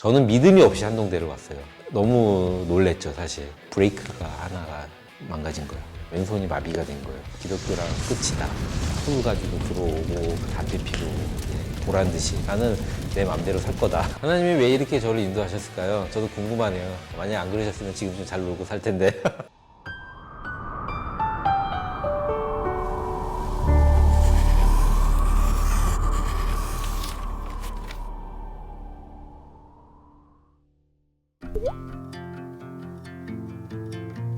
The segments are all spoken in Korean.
저는 믿음이 없이 한동대를 왔어요. 너무 놀랬죠, 사실. 브레이크가 하나가 망가진 거예요. 왼손이 마비가 된 거예요. 기독교랑 끝이다. 술 가지고 들어오고 담배 피고 보란 듯이 나는 내 맘대로 살 거다. 하나님이 왜 이렇게 저를 인도하셨을까요? 저도 궁금하네요. 만약 안 그러셨으면 지금 좀 잘 놀고 살 텐데.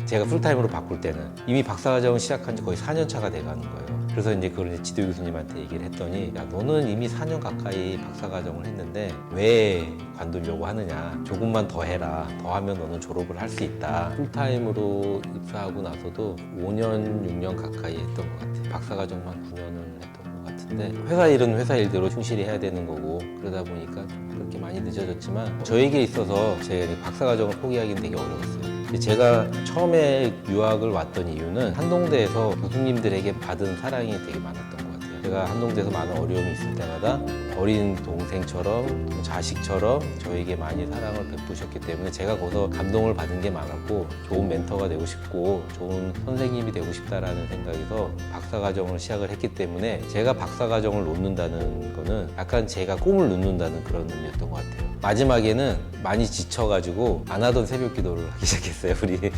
제가 풀타임으로 바꿀 때는 이미 박사과정을 시작한 지 거의 4년 차가 돼가는 거예요. 그래서 이제 그걸 이제 지도 교수님한테 얘기를 했더니, 야, 너는 이미 4년 가까이 박사과정을 했는데 왜 관두려고 하느냐. 조금만 더 해라. 더 하면 너는 졸업을 할 수 있다. 풀타임으로 입사하고 나서도 5년, 6년 가까이 했던 것 같아요. 박사과정만 9년을 했던 것 같은데, 회사 일은 회사 일대로 충실히 해야 되는 거고, 그러다 보니까 좀 그렇게 많이 늦어졌지만 저에게 있어서 제 박사과정을 포기하기는 되게 어려웠어요. 제가 처음에 유학을 왔던 이유는 한동대에서 교수님들에게 받은 사랑이 되게 많았던 것 같아요. 제가 한동대에서 많은 어려움이 있을 때마다 어린 동생처럼 또 자식처럼 저에게 많이 사랑을 베푸셨기 때문에 제가 거기서 감동을 받은 게 많았고, 좋은 멘토가 되고 싶고 좋은 선생님이 되고 싶다라는 생각에서 박사과정을 시작을 했기 때문에, 제가 박사과정을 놓는다는 거는 약간 제가 꿈을 놓는다는 그런 의미였던 것 같아요. 마지막에는 많이 지쳐가지고 안 하던 새벽 기도를 하기 시작했어요. 우리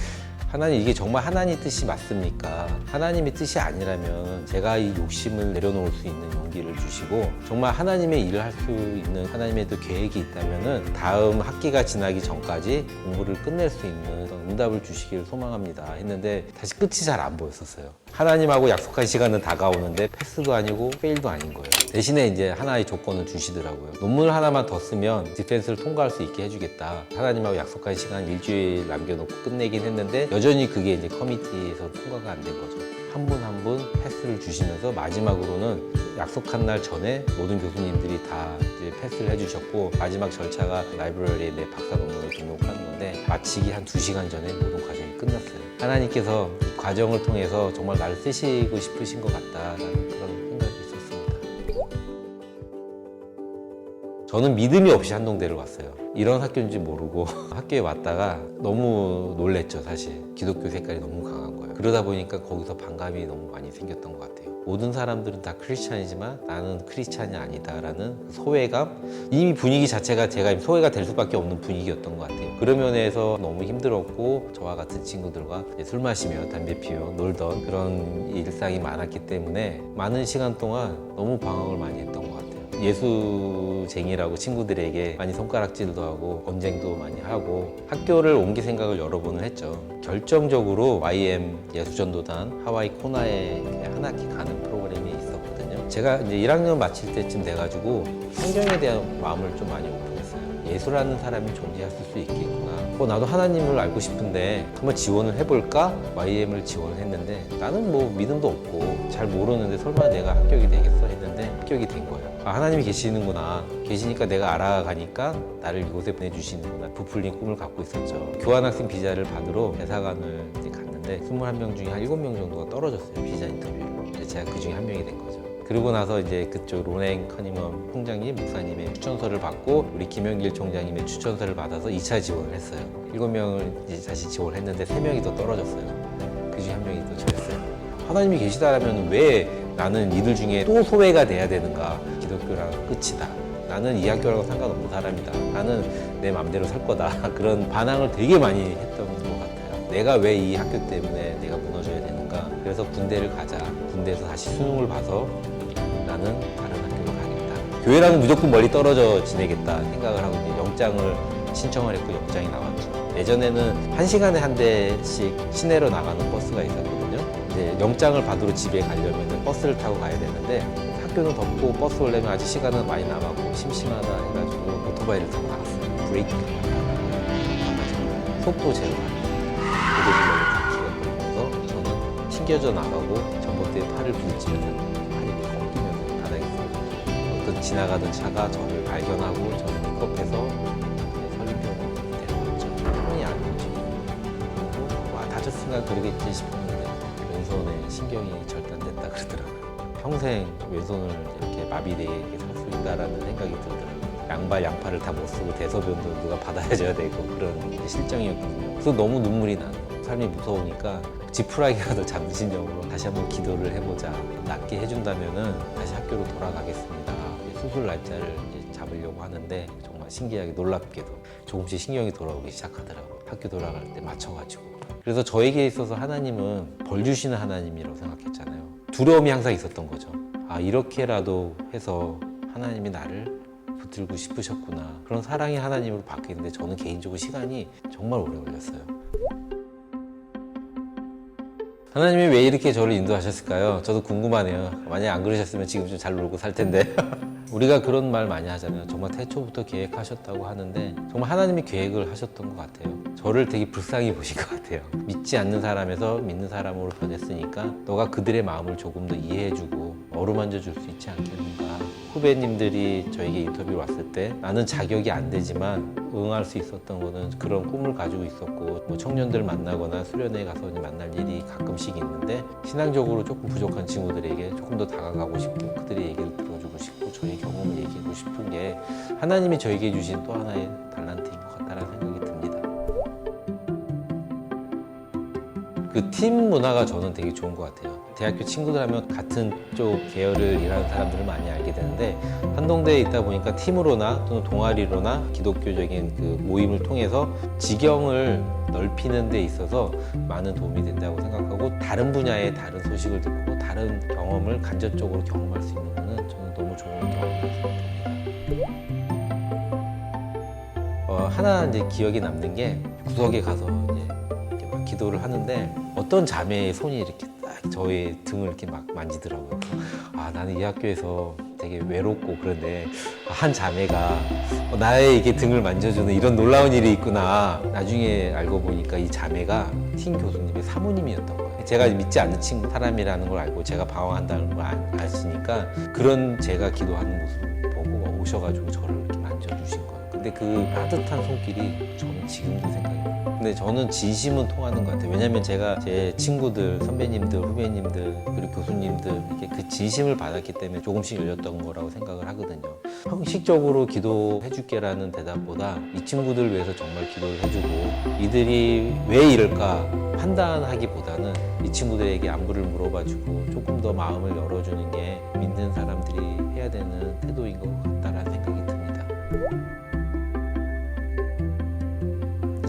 하나님, 이게 정말 하나님 뜻이 맞습니까? 하나님의 뜻이 아니라면 제가 이 욕심을 내려놓을 수 있는 용기를 주시고, 정말 하나님의 일을 할 수 있는 하나님의 또 계획이 있다면은 다음 학기가 지나기 전까지 공부를 끝낼 수 있는 응답을 주시기를 소망합니다 했는데, 다시 끝이 잘 안 보였었어요. 하나님하고 약속한 시간은 다가오는데 패스도 아니고 페일도 아닌 거예요. 대신에 이제 하나의 조건을 주시더라고요. 논문 하나만 더 쓰면 디펜스를 통과할 수 있게 해주겠다. 하나님하고 약속한 시간 일주일 남겨놓고 끝내긴 했는데, 여전히 그게 이제 커미티에서 통과가 안 된 거죠. 한 분 한 분 패스를 주시면서 마지막으로는 약속한 날 전에 모든 교수님들이 다 이제 패스를 해주셨고, 마지막 절차가 라이브러리에 내 박사 논문을 등록하는 건데, 마치기 한 2시간 전에 모든 과정이 끝났어요. 하나님께서 이 과정을 통해서 정말 나를 쓰시고 싶으신 것 같다라는 그런 생각이 있었습니다. 저는 믿음이 없이 한동대를 왔어요. 이런 학교인지 모르고 학교에 왔다가 너무 놀랬죠, 사실. 기독교 색깔이 너무 강한 거예요. 그러다 보니까 거기서 반감이 너무 많이 생겼던 것 같아요. 모든 사람들은 다 크리스찬이지만 나는 크리스찬이 아니다라는 소외감? 이미 분위기 자체가 제가 소외가 될 수밖에 없는 분위기였던 것 같아요. 그런 면에서 너무 힘들었고, 저와 같은 친구들과 술 마시며 담배 피며 놀던 그런 일상이 많았기 때문에 많은 시간 동안 너무 방황을 많이 했던 것 같아요. 예수쟁이라고 친구들에게 많이 손가락질도 하고 언쟁도 많이 하고, 학교를 옮길 생각을 여러 번을 했죠. 결정적으로 YM 예수전도단 하와이 코나에 한 학기 가는 프로그램이 있었거든요. 제가 이제 1학년 마칠 때쯤 돼가지고 성경에 대한 마음을 좀 많이 오픈했어요. 예수라는 사람이 존재할 수 있겠구나. 나도 하나님을 알고 싶은데 한번 지원을 해볼까? YM을 지원을 했는데, 나는 뭐 믿음도 없고 잘 모르는데 설마 내가 합격이 되겠어 했는데 합격이 된 거예요. 하나님이 계시는구나. 계시니까 내가 알아가니까 나를 이곳에 보내주시는구나. 부풀린 꿈을 갖고 있었죠. 교환학생 비자를 받으러 대사관을 이제 갔는데 21명 중에 한 7명 정도가 떨어졌어요. 비자 인터뷰로. 제가 그 중에 한 명이 된 거죠. 그러고 나서 이제 그쪽 로랭 커니먼 총장님, 목사님의 추천서를 받고 우리 김영길 총장님의 추천서를 받아서 2차 지원을 했어요. 7명을 이제 다시 지원을 했는데 3명이 더 떨어졌어요. 그 중에 한 명이 또 저였어요. 하나님이 계시다라면 왜 나는 이들 중에 또 소외가 돼야 되는가? 기독교랑 끝이다. 나는 이 학교라고 상관없는 사람이다. 나는 내 맘대로 살 거다. 그런 반항을 되게 많이 했던 것 같아요. 내가 왜 이 학교 때문에 내가 무너져야 되는가? 그래서 군대를 가자. 군대에서 다시 수능을 봐서 나는 다른 학교로 가겠다. 교회랑은 무조건 멀리 떨어져 지내겠다 생각을 하고 이제 영장을 신청을 했고, 영장이 나왔죠. 예전에는 1시간에 한 대씩 시내로 나가는 버스가 있었거든요. 이제 영장을 받으러 집에 가려면 버스를 타고 가야 되는데, 학교는 덥고 버스 오려면 아직 시간은 많이 남았고 심심하다 해가지고 오토바이를 타고 나갔어요. 브레이크가 나가지고 속도 제로 고도주행을 바퀴가 걸리면서 저는 튕겨져 나가고 전봇대에 팔을 부딪히면서 팔이 꺾이면서 바닥에 쓰러졌어요. 어떤 지나가던 차가 저를 발견하고 저를 픽업해서 설립병원으로 데려갔죠. 손이 안 움직이고, 와, 다쳤으니까 그러겠지 싶었는데 왼손에 신경이 절단됐다 그러더라고요. 평생 왼손을 이렇게 마비되게 살 수 있다라는 생각이 들더라고요. 양팔을 다 못 쓰고 대소변도 누가 받아줘야 되고 그런 실정이었거든요. 그래서 너무 눈물이 나는 거예요. 삶이 무서우니까 지푸라기라도 잡는 심정으로 다시 한번 기도를 해보자. 낫게 해준다면은 다시 학교로 돌아가겠습니다. 수술 날짜를 이제 잡으려고 하는데 정말 신기하게 놀랍게도 조금씩 신경이 돌아오기 시작하더라고요. 학교 돌아갈 때 맞춰가지고. 그래서 저에게 있어서 하나님은 벌 주시는 하나님이라고 생각했잖아요. 두려움이 항상 있었던 거죠. 아, 이렇게라도 해서 하나님이 나를 붙들고 싶으셨구나. 그런 사랑의 하나님으로 바뀌는데 저는 개인적으로 시간이 정말 오래 걸렸어요. 하나님이 왜 이렇게 저를 인도하셨을까요? 저도 궁금하네요. 만약에 안 그러셨으면 지금 좀 잘 놀고 살 텐데. 우리가 그런 말 많이 하잖아요. 정말 태초부터 계획하셨다고 하는데 정말 하나님이 계획을 하셨던 것 같아요. 저를 되게 불쌍히 보신 것 같아요. 믿지 않는 사람에서 믿는 사람으로 변했으니까 너가 그들의 마음을 조금 더 이해해주고 어루만져 줄 수 있지 않겠는가. 후배님들이 저에게 인터뷰 왔을 때 나는 자격이 안 되지만 응할 수 있었던 거는 그런 꿈을 가지고 있었고 뭐 청년들 만나거나 수련회 가서 만날 일이 가끔씩 있는데 신앙적으로 조금 부족한 친구들에게 조금 더 다가가고 싶고 그들의 얘기를 들어주고 싶고 저의 경험을 얘기하고 싶은 게 하나님이 저에게 주신 또 하나의 달란트인 것 같다는 생각이 듭니다. 그 팀 문화가 저는 되게 좋은 것 같아요. 대학교 친구들 하면 같은 쪽 계열을 일하는 사람들을 많이 알게 되는데 한동대에 있다 보니까 팀으로나 또는 동아리로나 기독교적인 그 모임을 통해서 지경을 넓히는 데 있어서 많은 도움이 된다고 생각하고 다른 분야의 다른 소식을 듣고 다른 경험을 간접적으로 경험할 수 있는 것은 저는 너무 좋은 경험이라고 생각합니다. 하나 이제 기억에 남는 게 구석에 가서 이제 이렇게 막 기도를 하는데 어떤 자매의 손이 이렇게 딱 저의 등을 이렇게 막 만지더라고요. 아, 나는 이 학교에서 되게 외롭고 그런데 한 자매가 나의 이게 등을 만져주는 이런 놀라운 일이 있구나. 나중에 알고 보니까 이 자매가 팀 교수님의 사모님이었던 거예요. 제가 믿지 않는 친구 사람이라는 걸 알고 제가 방황한다는 걸 아시니까 그런 제가 기도하는 모습을 보고 오셔가지고 저를 이렇게 만져주신 거예요. 근데 그 따뜻한 손길이 저는 지금도 생각이 나요. 근데 저는 진심은 통하는 것 같아요. 왜냐면 제가 제 친구들, 선배님들, 후배님들, 그리고 교수님들 이렇게 그 진심을 받았기 때문에 조금씩 열렸던 거라고 생각을 하거든요. 형식적으로 기도해줄게라는 대답보다 이 친구들 위해서 정말 기도를 해주고 이들이 왜 이럴까 판단하기보다는 이 친구들에게 안부를 물어봐주고 조금 더 마음을 열어주는 게 믿는 사람들이 해야 되는 태도인 것 같다라는 생각이 듭니다.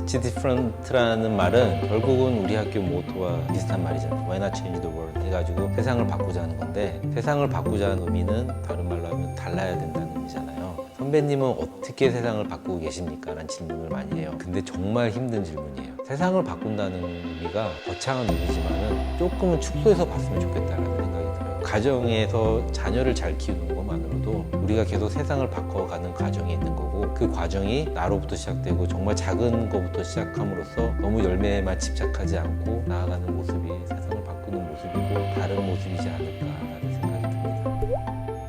It's different라는 말은 결국은 우리 학교 모토와 비슷한 말이잖아요. Why not change the world? 해가지고 세상을 바꾸자는 건데 세상을 바꾸자는 의미는 다른 말로 하면 달라야 된다는 의미잖아요. 선배님은 어떻게 세상을 바꾸고 계십니까? 라는 질문을 많이 해요. 근데 정말 힘든 질문이에요. 세상을 바꾼다는 의미가 거창한 의미지만은 조금은 축소해서 봤으면 좋겠다라는 생각이 들어요. 가정에서 자녀를 잘 키우는 것만으로도 우리가 계속 세상을 바꿔가는 과정이 있는 거고 그 과정이 나로부터 시작되고 정말 작은 것부터 시작함으로써 너무 열매에만 집착하지 않고 나아가는 모습이 세상을 바꾸는 모습이고 다른 모습이지 않을까라는 생각이 듭니다.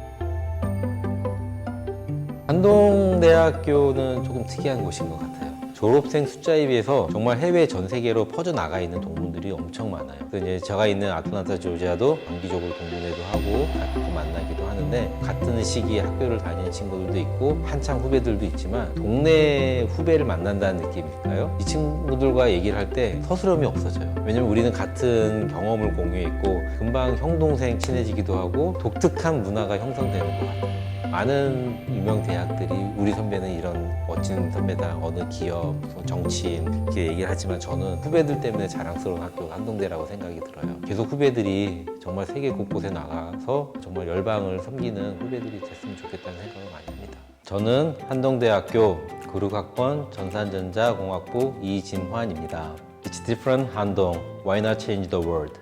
한동대학교는 조금 특이한 곳인 것 같아요. 졸업생 숫자에 비해서 정말 해외 전 세계로 퍼져나가 있는 동문들이 엄청 많아요. 그래서 이제 제가 있는 아틀란타 조지아도 정기적으로 동문회도 하고 가끔 만나기도 하는데 같은 시기에 학교를 다니는 친구들도 있고 한창 후배들도 있지만 동네 후배를 만난다는 느낌일까요? 이 친구들과 얘기를 할 때 서스럼이 없어져요. 왜냐면 우리는 같은 경험을 공유했고 금방 형 동생 친해지기도 하고 독특한 문화가 형성되는 것 같아요. 많은 유명 대학들이 우리 선배는 이런 멋진 선배다 어느 기업, 정치인 이렇게 얘기를 하지만 저는 후배들 때문에 자랑스러운 학교가 한동대라고 생각이 들어요. 계속 후배들이 정말 세계 곳곳에 나가서 정말 열방을 섬기는 후배들이 됐으면 좋겠다는 생각을 많이 합니다. 저는 한동대학교 그룹학번 전산전자공학부 이진환입니다. It's different 한동. Why not change the world?